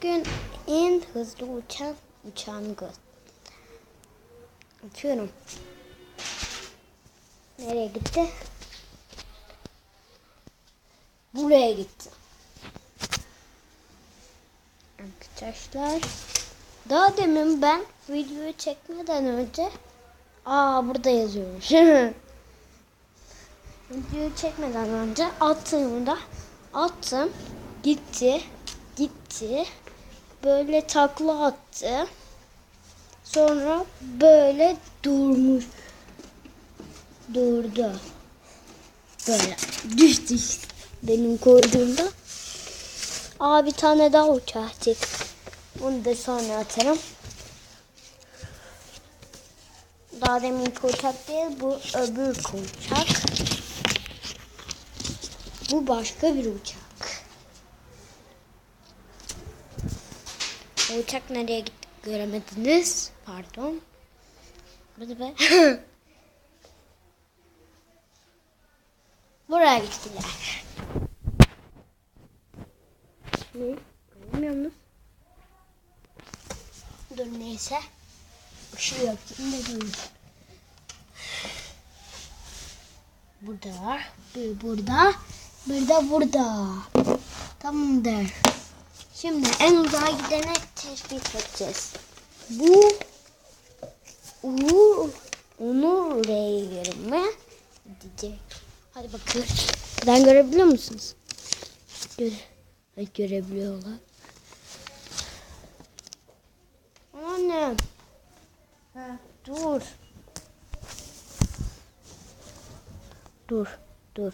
Bugün en hızlı uçan uçağımı uçuyorum. Nereye gitti? Buraya gitti. Arkadaşlar, daha demin ben videoyu çekmeden önce burada yazıyormuş. Videoyu çekmeden önce attım, gitti, böyle takla attı, sonra böyle durdu, böyle düştü benim koyduğumda. Bir tane daha uçak çıktı, onu da sonra atarım. Daha deminki uçak değil, bu öbür uçak. Bu başka bir uçak. O uçak nereye gitti göremediniz. Pardon. Burada be. Buraya gittiler. Ne? Göremiyor musunuz? Dur neyse. Işığı yapayım da görün. Burada. Bir burada. Bir de burada. Tamamdır. Şimdi en uzağa gidene tespit edeceğiz. Onu oraya görünme diyecek. Hadi bakalım. Ben görebiliyor musunuz? Görebiliyorlar. Annem. Dur. Dur.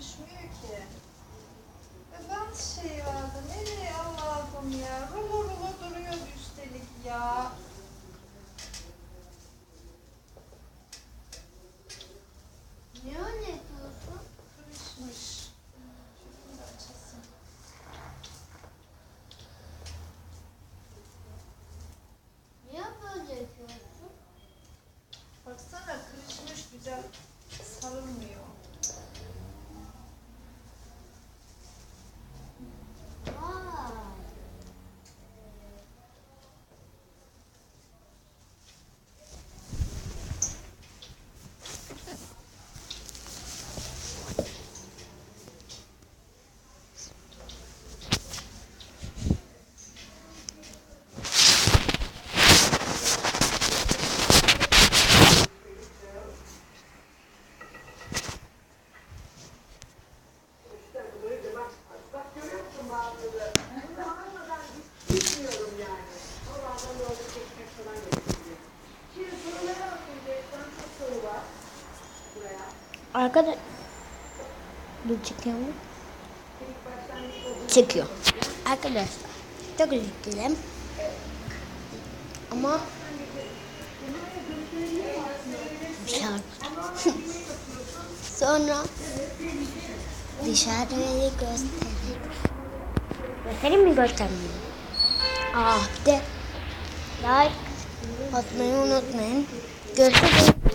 yapışmıyor ki. Ve bant şeyi vardı. Nereye Allah'ım ya? Rulo rulo duruyor üstelik ya. Niye öyle yapıyorsun? Kırışmış. Şunu da açasın. Niye böyle yapıyorsun? Baksana kırışmış, güzel sarılmıyor. Vay. Arkadaş, dur çekiyor mu? Çekiyor. Arkadaşlar, çok özür dilerim. Ama şarkı. Sonra dışarıyı göstereyim. Göstereyim mi göstermeyeyim? Bir de like atmayı unutmayın. Görüşürüz.